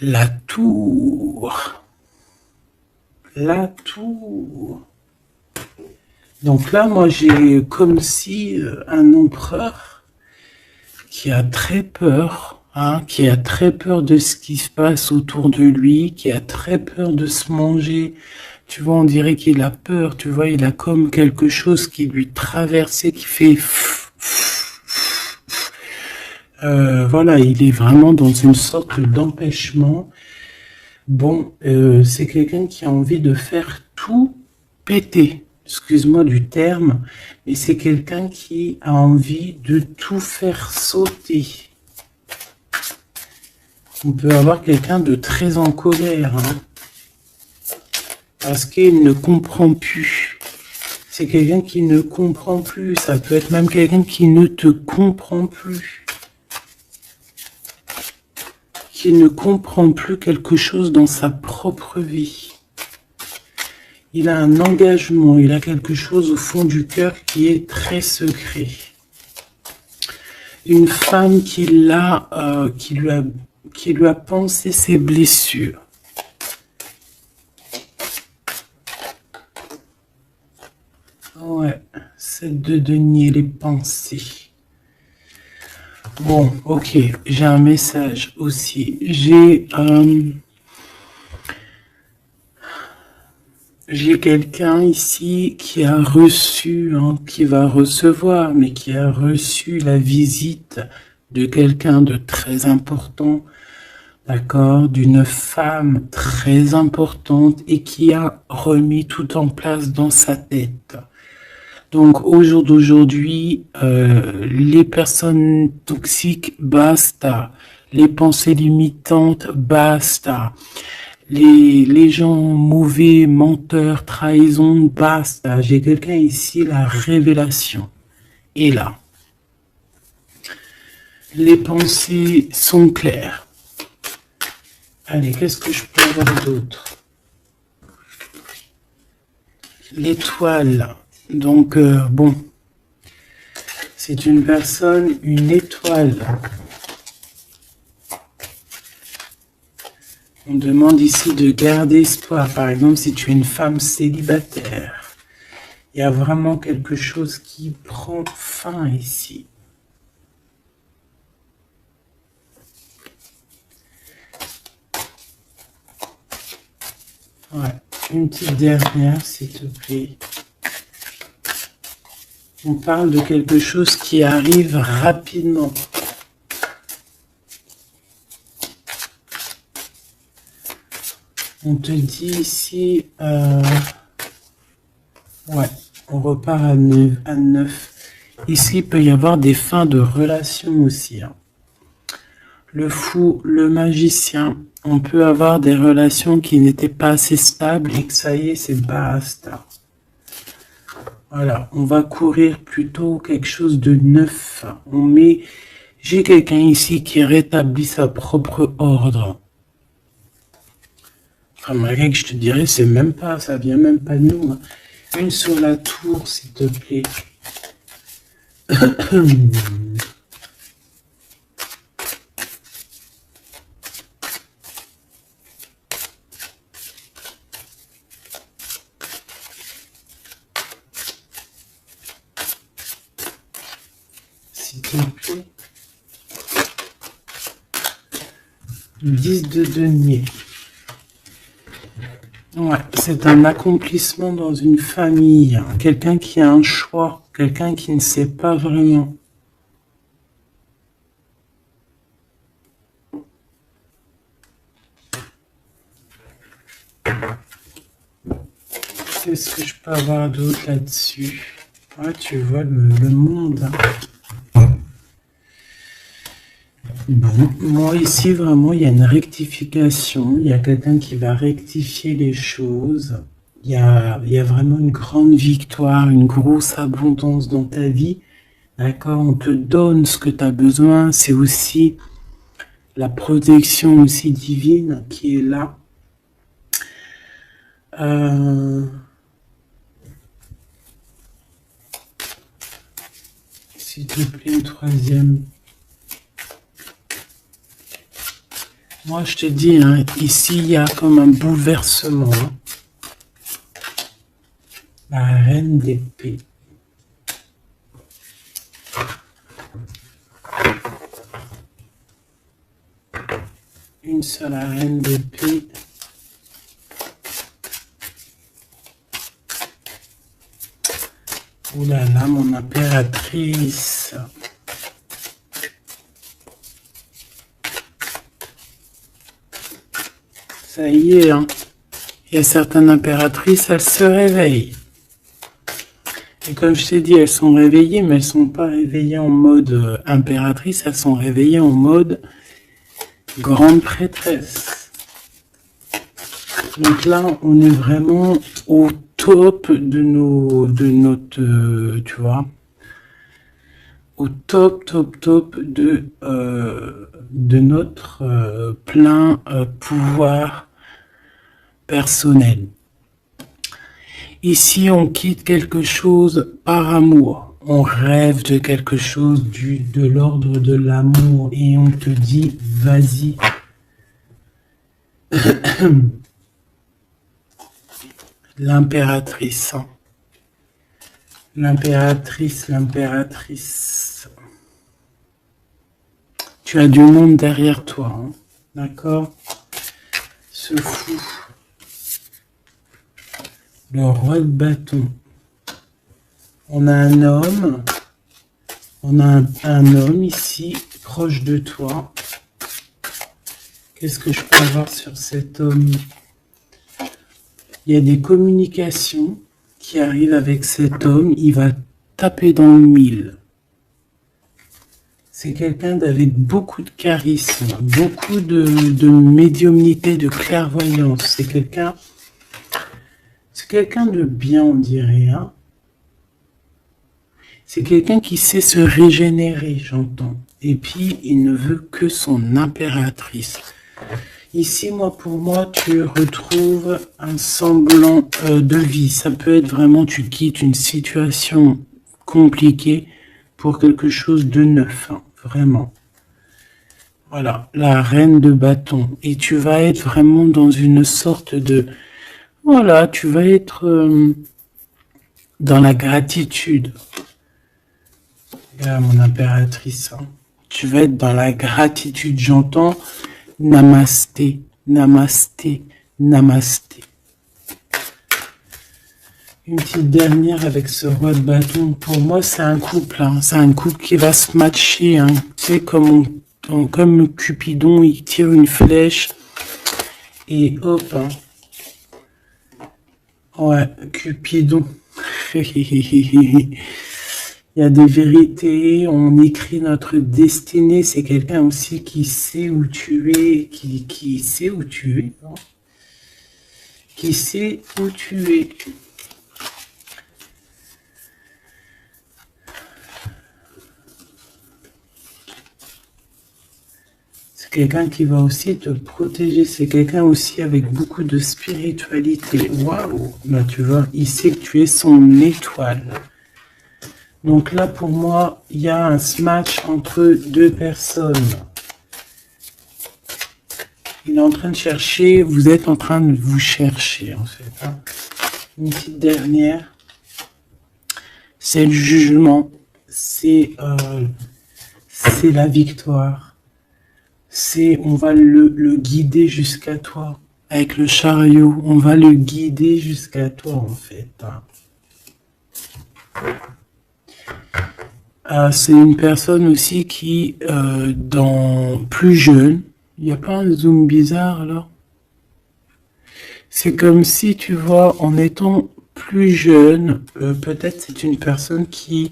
La tour. La tour. Donc là, moi, j'ai comme si un empereur qui a très peur, hein, qui a très peur de ce qui se passe autour de lui, qui a très peur de se manger. Tu vois, on dirait qu'il a peur, tu vois, il a comme quelque chose qui lui traverse, qui fait... voilà, il est vraiment dans une sorte d'empêchement. Bon, c'est quelqu'un qui a envie de faire tout péter. Excuse-moi du terme, mais c'est quelqu'un qui a envie de tout faire sauter. On peut avoir quelqu'un de très en colère, hein, parce qu'il ne comprend plus. C'est quelqu'un qui ne comprend plus. Ça peut être même quelqu'un qui ne te comprend plus. Qui ne comprend plus quelque chose dans sa propre vie. Il a un engagement, il a quelque chose au fond du cœur qui est très secret. Une femme qui lui a pensé ses blessures. Ouais, 7 de denier, les pensées. Bon, ok, j'ai un message aussi. J'ai quelqu'un ici qui a reçu, hein, qui va recevoir, mais qui a reçu la visite de quelqu'un de très important, d'accord, d'une femme très importante et qui a remis tout en place dans sa tête. Donc au jour d'aujourd'hui, les personnes toxiques, basta. Les pensées limitantes, basta. Les gens mauvais, menteurs, trahison, basta. J'ai quelqu'un ici, la révélation est là. Les pensées sont claires. Allez, qu'est-ce que je peux avoir d'autre? L'étoile. Donc, bon, c'est une personne, une étoile. On demande ici de garder espoir. Par exemple, si tu es une femme célibataire, il y a vraiment quelque chose qui prend fin ici. Ouais, une petite dernière, s'il te plaît. On parle de quelque chose qui arrive rapidement. On te dit ici, ouais, on repart à 9. Ici, il peut y avoir des fins de relations aussi. Hein. Le fou, le magicien, on peut avoir des relations qui n'étaient pas assez stables et que ça y est, c'est basta. Voilà, on va courir plutôt quelque chose de neuf. J'ai quelqu'un ici qui rétablit sa propre ordre. Enfin, malgré que je te dirais, c'est même pas, ça vient même pas de nous. Hein. Une sur la tour, s'il te plaît. S'il te plaît. 10 de denier. Ouais, c'est un accomplissement dans une famille. Quelqu'un qui a un choix. Quelqu'un qui ne sait pas vraiment. Qu'est-ce que je peux avoir d'autre là-dessus? Ouais, tu vois le monde. Hein. Bon, moi ici vraiment il y a une rectification, il y a quelqu'un qui va rectifier les choses, il y a vraiment une grande victoire, une grosse abondance dans ta vie, d'accord? On te donne ce que tu as besoin, c'est aussi la protection aussi divine qui est là. S'il te plaît, une troisième. Moi, je te dis, hein, ici, il y a comme un bouleversement. Hein. La reine d'épée. Une seule reine d'épée. Oh là là, mon impératrice. Ça y est, hein. Il y a certaines impératrices, elles se réveillent. Et comme je t'ai dit, elles sont réveillées, mais elles sont pas réveillées en mode impératrice, elles sont réveillées en mode grande prêtresse. Donc là, on est vraiment au top de notre, tu vois, au top de notre plein pouvoir personnel. Ici, on quitte quelque chose par amour. On rêve de quelque chose de l'ordre de l'amour et on te dit, vas-y. L'impératrice. L'impératrice. Tu as du monde derrière toi, hein, d'accord? Ce fou. Le roi de bâton. On a un homme. On a un homme ici, proche de toi. Qu'est-ce que je peux avoir sur cet homme? Il y a des communications qui arrivent avec cet homme. Il va taper dans le mille. C'est quelqu'un avec beaucoup de charisme, beaucoup de médiumnité, de clairvoyance. C'est quelqu'un de bien, on dirait. Hein. C'est quelqu'un qui sait se régénérer, j'entends. Et puis, il ne veut que son impératrice. Ici, pour moi, tu retrouves un semblant de vie. Ça peut être vraiment, tu quittes une situation compliquée pour quelque chose de neuf, hein, vraiment. Voilà, la reine de bâton. Et tu vas être vraiment dans une sorte de... Voilà, tu vas être dans la gratitude. Regarde mon impératrice. Hein. Tu vas être dans la gratitude. J'entends namasté, namasté, namasté. Une petite dernière avec ce roi de bâton. Pour moi, c'est un couple. Hein. C'est un couple qui va se matcher. Hein. Tu sais, comme Cupidon, il tire une flèche. Et hop. Hein. Ouais, Cupidon. Il y a des vérités. On écrit notre destinée. C'est quelqu'un aussi qui sait où tu es. Qui sait où tu es. Hein. Qui sait où tu es. C'est quelqu'un qui va aussi te protéger. C'est quelqu'un aussi avec beaucoup de spiritualité. Waouh! Là, tu vois, il sait que tu es son étoile. Donc là, pour moi, il y a un match entre deux personnes. Il est en train de chercher, vous êtes en train de vous chercher, en fait. Hein. Une petite dernière. C'est le jugement. C'est la victoire. On va le guider jusqu'à toi. Avec le chariot, on va le guider jusqu'à toi, en fait. C'est une personne aussi qui, plus jeune, il n'y a pas un zoom bizarre, alors? C'est comme si, tu vois, en étant plus jeune, peut-être c'est une personne qui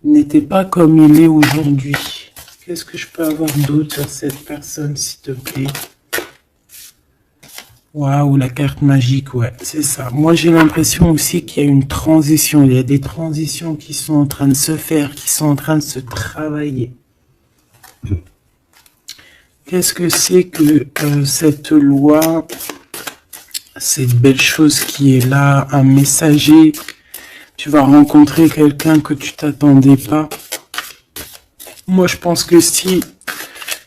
n'était pas comme il est aujourd'hui. Qu'est-ce que je peux avoir d'autre sur cette personne, s'il te plaît? Waouh, la carte magique, ouais, c'est ça. Moi, j'ai l'impression aussi qu'il y a une transition. Il y a des transitions qui sont en train de se faire, qui sont en train de se travailler. Qu'est-ce que c'est que cette loi, cette belle chose qui est là, un messager? Tu vas rencontrer quelqu'un que tu t'attendais pas. Moi, je pense que si...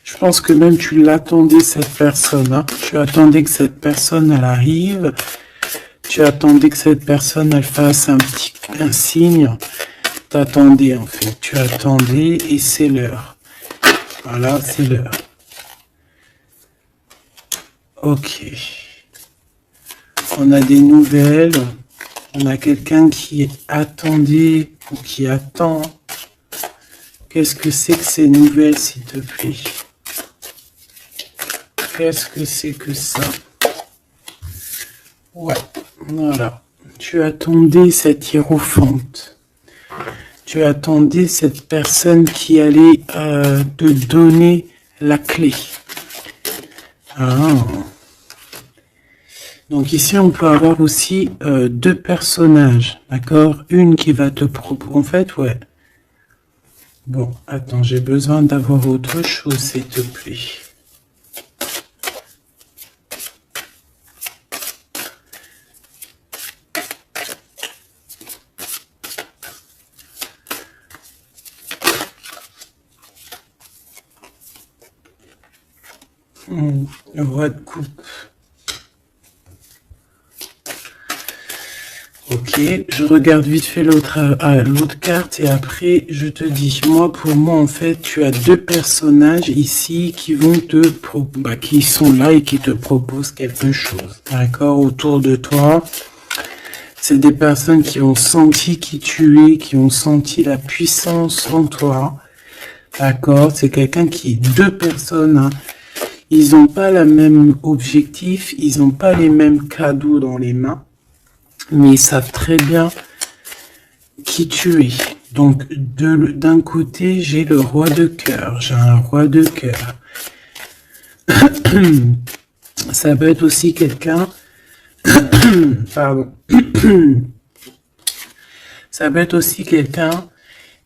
Je pense que même tu l'attendais, cette personne. Hein. Tu attendais que cette personne, elle arrive. Tu attendais que cette personne, elle fasse un signe. T'attendais, en fait. Tu attendais et c'est l'heure. Voilà, c'est l'heure. Ok. On a des nouvelles. On a quelqu'un qui attendait ou qui attend. Qu'est-ce que c'est que ces nouvelles, s'il te plaît? Qu'est-ce que c'est que ça? Ouais, voilà. Tu attendais cette hiérophante. Tu attendais cette personne qui allait te donner la clé. Ah. Donc ici, on peut avoir aussi deux personnages, d'accord? Une qui va te proposer... En fait, ouais. Bon, attends, j'ai besoin d'avoir autre chose, s'il te plaît. Le roi de coupe. Ok, je regarde vite fait l'autre carte et après je te dis. Moi, pour moi, en fait, tu as deux personnages ici qui vont qui sont là et qui te proposent quelque chose. D'accord, autour de toi. C'est des personnes qui ont senti qui tu es, qui ont senti la puissance en toi. D'accord, c'est quelqu'un qui, deux personnes, hein. Ils n'ont pas le même objectif, ils n'ont pas les mêmes cadeaux dans les mains, mais ils savent très bien qui tu es. Donc, d'un côté, j'ai le roi de cœur, j'ai un roi de cœur. Ça peut être aussi quelqu'un... Pardon. Ça peut être aussi quelqu'un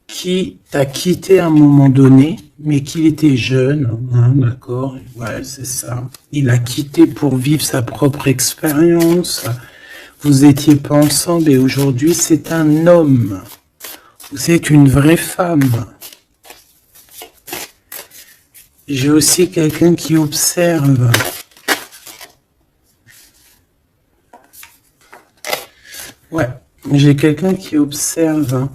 qui t'a quitté à un moment donné, mais qu'il était jeune, hein, d'accord? Ouais, c'est ça. Il a quitté pour vivre sa propre expérience. Vous étiez pas ensemble et aujourd'hui c'est un homme. Vous êtes une vraie femme. J'ai aussi quelqu'un qui observe. Ouais, j'ai quelqu'un qui observe.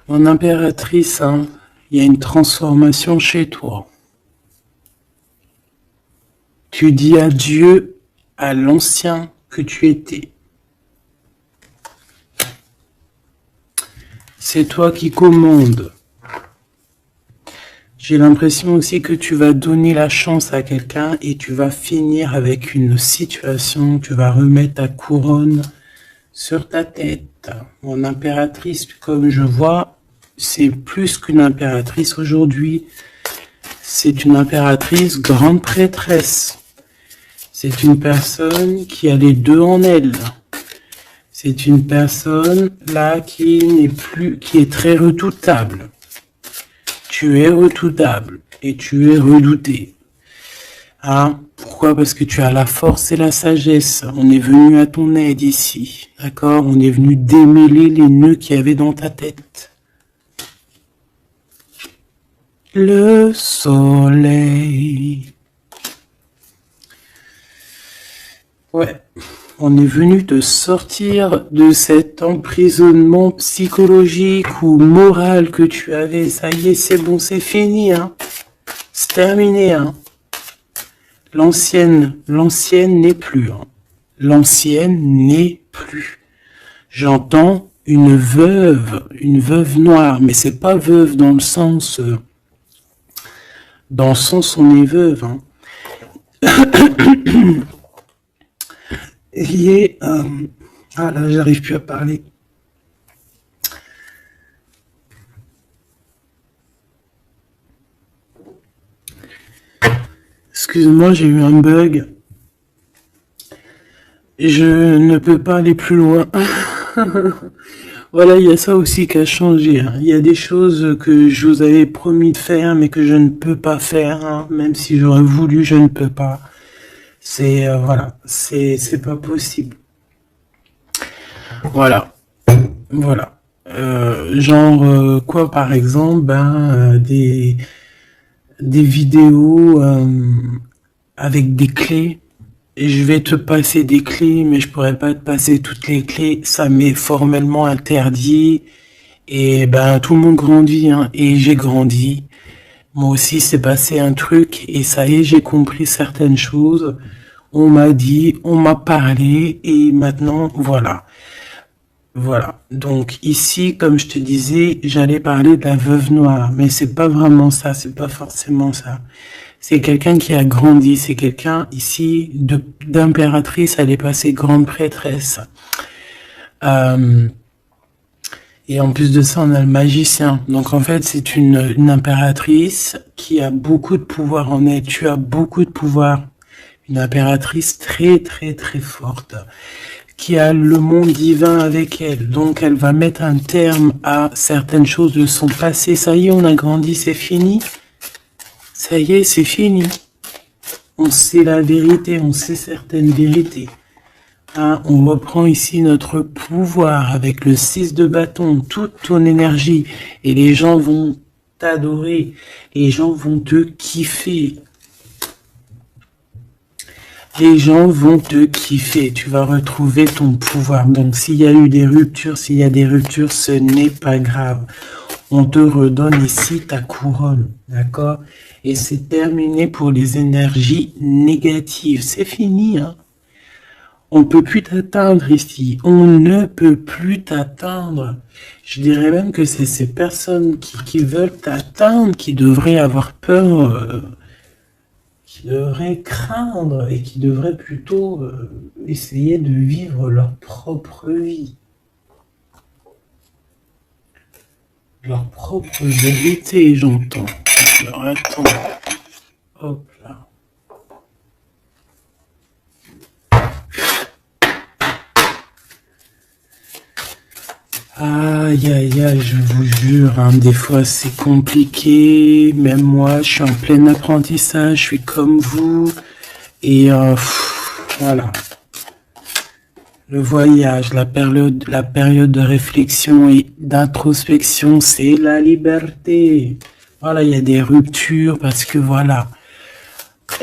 Mon impératrice, hein, il y a une transformation chez toi. Tu dis adieu à l'ancien que tu étais. C'est toi qui commandes. J'ai l'impression aussi que tu vas donner la chance à quelqu'un et tu vas finir avec une situation, tu vas remettre ta couronne sur ta tête. Mon impératrice, comme je vois, c'est plus qu'une impératrice aujourd'hui. C'est une impératrice grande prêtresse. C'est une personne qui a les deux en elle. C'est une personne là qui est très redoutable. Tu es redoutable et tu es redouté. Hein? Pourquoi? Parce que tu as la force et la sagesse. On est venu à ton aide ici. D'accord? On est venu démêler les nœuds qu'il y avait dans ta tête. Le soleil. Ouais. On est venu te sortir de cet emprisonnement psychologique ou moral que tu avais. Ça y est, c'est bon, c'est fini, hein. C'est terminé, hein. L'ancienne n'est plus, hein. L'ancienne n'est plus. J'entends une veuve noire, mais c'est pas veuve dans le sens on est veuve, hein. Lié à... Ah là, j'arrive plus à parler. Excuse-moi, j'ai eu un bug. Je ne peux pas aller plus loin. Voilà, il y a ça aussi qui a changé, hein. Il y a des choses que je vous avais promis de faire, mais que je ne peux pas faire, hein. Même si j'aurais voulu, je ne peux pas. Voilà, c'est pas possible. Voilà, voilà. Quoi, par exemple, des vidéos avec des clés. Et je vais te passer des clés, mais je pourrais pas te passer toutes les clés. Ça m'est formellement interdit. Et ben tout le monde grandit, hein. Et j'ai grandi. Moi aussi, c'est passé un truc. Et ça y est, j'ai compris certaines choses. On m'a dit, on m'a parlé. Et maintenant, voilà. Voilà. Donc ici, comme je te disais, j'allais parler de la veuve noire, mais c'est pas vraiment ça, c'est pas forcément ça. C'est quelqu'un qui a grandi, c'est quelqu'un ici d'impératrice, elle est passée grande prêtresse. Euh, et en plus de ça, on a le magicien. Donc en fait, c'est une impératrice qui a beaucoup de pouvoir en elle. Tu as beaucoup de pouvoir. Une impératrice très très très forte, qui a le monde divin avec elle. Donc elle va mettre un terme à certaines choses de son passé. Ça y est, on a grandi, c'est fini. Ça y est, c'est fini. On sait la vérité, on sait certaines vérités. Hein, on reprend ici notre pouvoir avec le 6 de bâton, toute ton énergie. Et les gens vont t'adorer. Les gens vont te kiffer. Les gens vont te kiffer, tu vas retrouver ton pouvoir. Donc s'il y a eu des ruptures, ce n'est pas grave. On te redonne ici ta couronne, d'accord? Et c'est terminé pour les énergies négatives. C'est fini, hein? On ne peut plus t'atteindre ici. On ne peut plus t'atteindre. Je dirais même que c'est ces personnes qui veulent t'atteindre qui devraient avoir peur... qui devraient craindre et qui devraient plutôt essayer de vivre leur propre vie. Leur propre vérité, j'entends. Alors attends. Hop là. Aïe, aïe, aïe, je vous jure, hein, des fois c'est compliqué, même moi, je suis en plein apprentissage, je suis comme vous, et voilà. Le voyage, la période de réflexion et d'introspection, c'est la liberté. Voilà, il y a des ruptures parce que voilà,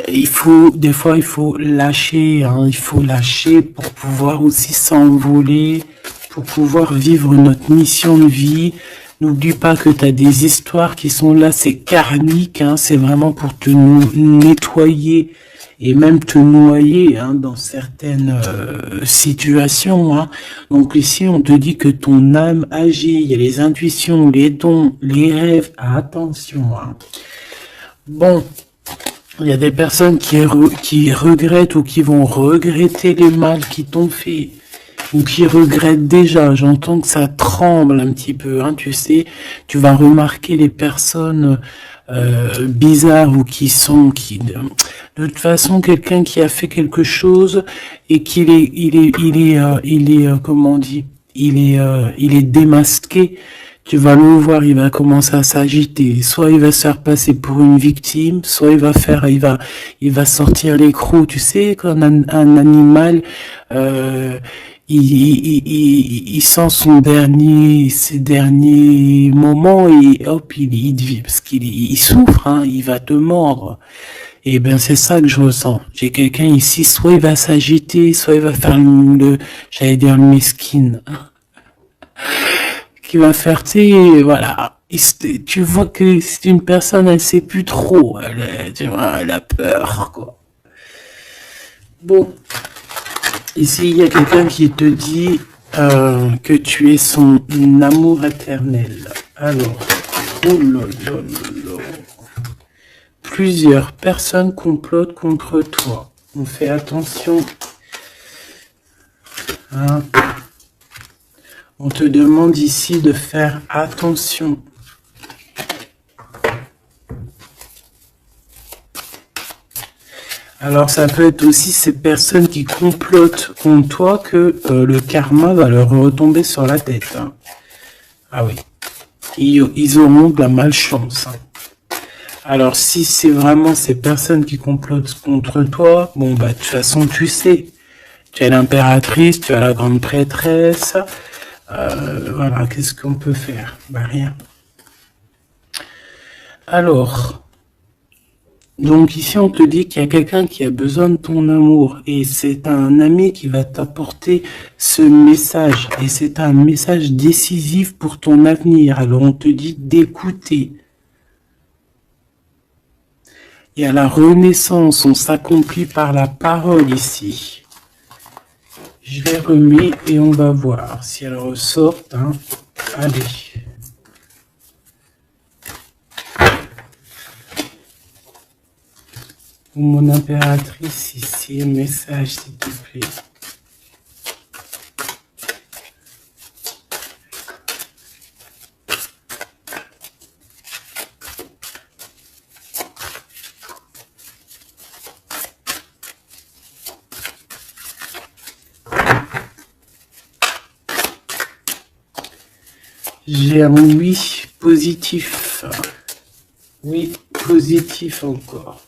des fois, il faut lâcher, hein, il faut lâcher pour pouvoir aussi s'envoler, pour pouvoir vivre notre mission de vie. N'oublie pas que tu as des histoires qui sont là, c'est karmique, hein, c'est vraiment pour te nettoyer et même te noyer, hein, dans certaines situations, hein. Donc ici, on te dit que ton âme agit, il y a les intuitions, les dons, les rêves, attention, hein. Bon, il y a des personnes qui regrettent ou qui vont regretter les mal qui t'ont fait, ou qui regrettent déjà. J'entends que ça tremble un petit peu, hein, tu sais. Tu vas remarquer les personnes bizarres ou de toute façon, quelqu'un qui a fait quelque chose et comment on dit, il est démasqué. Tu vas le voir, il va commencer à s'agiter. Soit il va se faire passer pour une victime, soit il va sortir les crocs. Tu sais, quand un animal, il sent ses derniers moments et hop, il vit parce il souffre, hein, il va te mordre. Et ben c'est ça que je ressens. J'ai quelqu'un ici, soit il va s'agiter, soit il va faire j'allais dire le mesquine, qui va faire, tu sais, voilà. Tu vois que c'est une personne, elle sait plus trop, tu vois, elle a peur, quoi. Bon, ici, il y a quelqu'un qui te dit que tu es son amour éternel. Alors, oh là là là là. Plusieurs personnes complotent contre toi. On fait attention. Hein. On te demande ici de faire attention. Alors, ça peut être aussi ces personnes qui complotent contre toi que le karma va leur retomber sur la tête. Hein. Ah oui. Ils auront de la malchance. Hein. Alors, si c'est vraiment ces personnes qui complotent contre toi, bon, bah, de toute façon, tu sais. Tu as l'impératrice, tu as la grande prêtresse. Voilà, qu'est-ce qu'on peut faire? Bah, rien. Alors... Donc ici, on te dit qu'il y a quelqu'un qui a besoin de ton amour et c'est un ami qui va t'apporter ce message et c'est un message décisif pour ton avenir. Alors on te dit d'écouter. Il y a la renaissance, on s'accomplit par la parole ici. Je les remets et on va voir si elles ressortent. Hein. Allez. Mon impératrice ici, un message s'il te plaît. J'ai un oui positif. Oui, positif encore.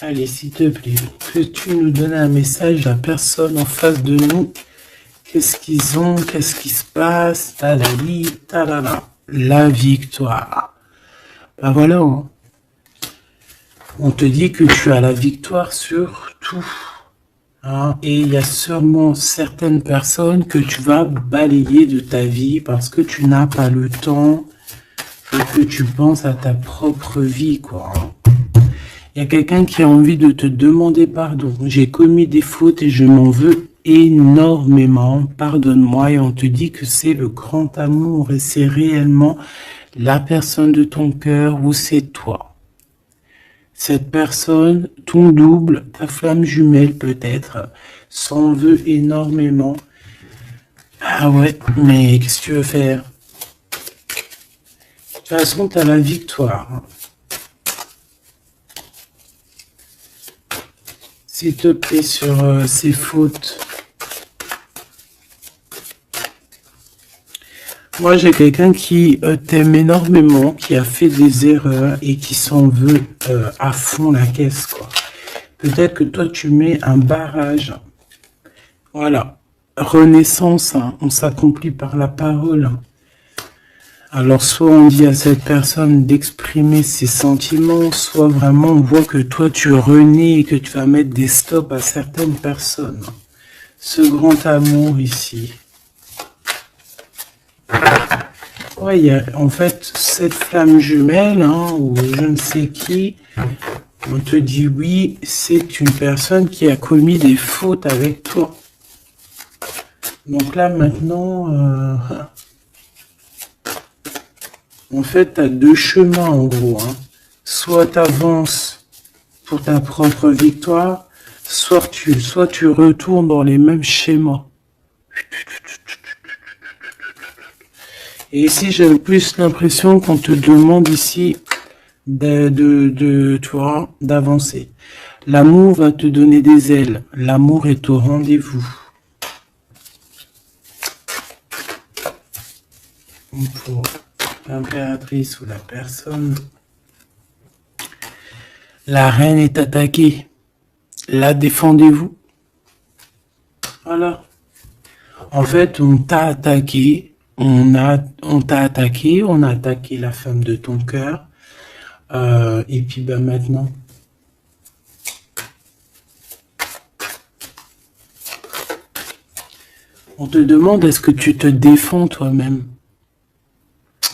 Allez, s'il te plaît, que tu nous donnes un message, la personne en face de nous. Qu'est-ce qu'ils ont? Qu'est-ce qui se passe? Talali, talala. La victoire. Ben voilà. Hein. On te dit que tu as la victoire sur tout. Hein, et il y a sûrement certaines personnes que tu vas balayer de ta vie parce que tu n'as pas le temps et que tu penses à ta propre vie, quoi. Il y a quelqu'un qui a envie de te demander pardon. J'ai commis des fautes et je m'en veux énormément. Pardonne-moi. Et on te dit que c'est le grand amour et c'est réellement la personne de ton cœur ou c'est toi. Cette personne, ton double, ta flamme jumelle peut-être, s'en veut énormément. Ah ouais, mais qu'est-ce que tu veux faire? De toute façon, tu as la victoire. S'il te plaît, sur ces fautes. Moi, j'ai quelqu'un qui t'aime énormément, qui a fait des erreurs et qui s'en veut à fond la caisse, quoi. Peut-être que toi, tu mets un barrage. Voilà. Renaissance, hein. On s'accomplit par la parole. Alors, soit on dit à cette personne d'exprimer ses sentiments, soit vraiment on voit que toi, tu renais et que tu vas mettre des stops à certaines personnes. Ce grand amour ici. Ouais, il y a en fait cette flamme jumelle, hein, ou je ne sais qui, on te dit oui, c'est une personne qui a commis des fautes avec toi. Donc là maintenant, en fait, tu as deux chemins en gros. Hein. Soit tu avances pour ta propre victoire, soit tu retournes dans les mêmes schémas. Et ici, j'ai plus l'impression qu'on te demande ici toi, d'avancer. L'amour va te donner des ailes. L'amour est au rendez-vous. Pour l'impératrice ou la personne. La reine est attaquée. La défendez-vous. Voilà. En fait, on t'a attaqué. On t'a attaqué, on a attaqué la femme de ton cœur, et puis ben maintenant, on te demande est-ce que tu te défends toi-même.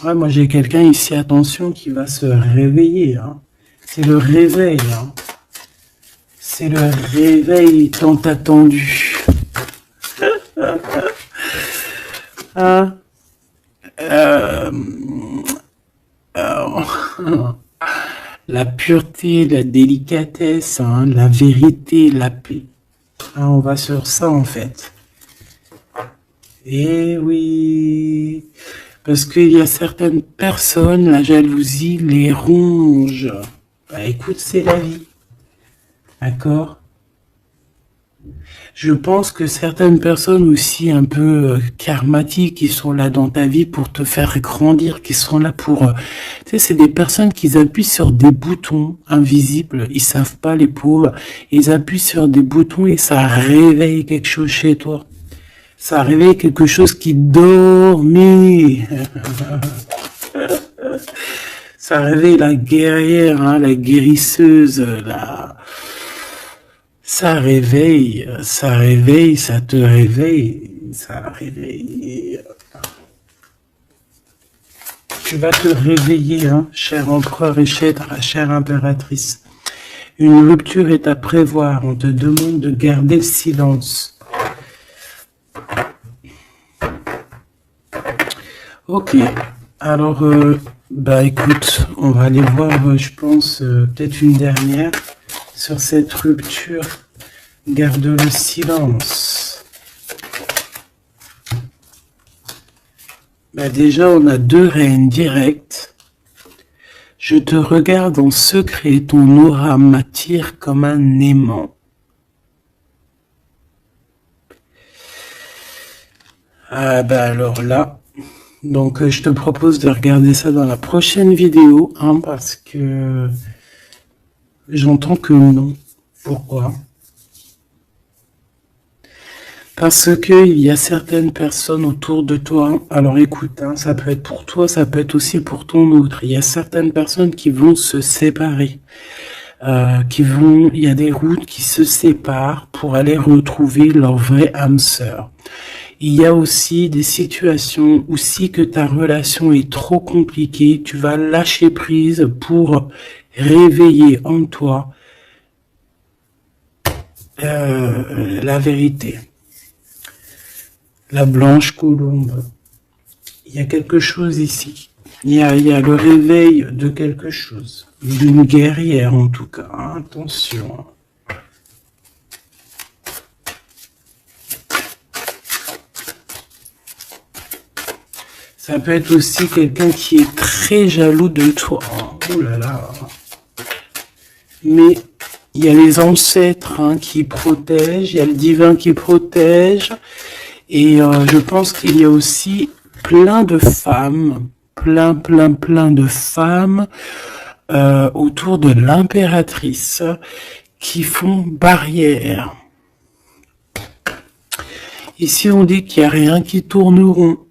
Ouais, moi j'ai quelqu'un ici, attention, qui va se réveiller. Hein. C'est le réveil. Hein. C'est le réveil tant attendu. Hein. La pureté, la délicatesse, hein, la vérité, la paix. Hein, on va sur ça en fait. Eh oui, parce qu'il y a certaines personnes, la jalousie les ronge. Bah écoute, c'est la vie. D'accord? Je pense que certaines personnes aussi un peu karmatiques qui sont là dans ta vie pour te faire grandir, qui sont là pour... tu sais, c'est des personnes qui appuient sur des boutons invisibles. Ils savent pas, les pauvres. Ils appuient sur des boutons et ça réveille quelque chose chez toi. Ça réveille quelque chose qui dormait. Ça réveille la guerrière, hein, la guérisseuse, ça réveille, ça te réveille, ça réveille. Tu vas te réveiller, hein, cher empereur et chère impératrice. Une rupture est à prévoir, on te demande de garder le silence. Ok, alors, bah écoute, on va aller voir, je pense, peut-être une dernière sur cette rupture. Garde le silence. Bah déjà, on a 2 reines directes. Je te regarde en secret, ton aura m'attire comme un aimant. Ah bah alors là, donc je te propose de regarder ça dans la prochaine vidéo, hein, parce que j'entends que non. Pourquoi? Parce que il y a certaines personnes autour de toi. Alors écoute, hein, ça peut être pour toi, ça peut être aussi pour ton autre. Il y a certaines personnes qui vont se séparer, il y a des routes qui se séparent pour aller retrouver leur vraie âme sœur. Il y a aussi des situations où si que ta relation est trop compliquée, tu vas lâcher prise pour réveiller en toi la vérité. La blanche colombe. Il y a quelque chose ici. Il y a le réveil de quelque chose. D'une guerrière en tout cas. Attention. Ça peut être aussi quelqu'un qui est très jaloux de toi. Oh là là. Mais il y a les ancêtres, hein, qui protègent, il y a le divin qui protège. Et je pense qu'il y a aussi plein de femmes, plein de femmes autour de l'impératrice qui font barrière. Ici, on dit qu'il n'y a rien qui tourne rond.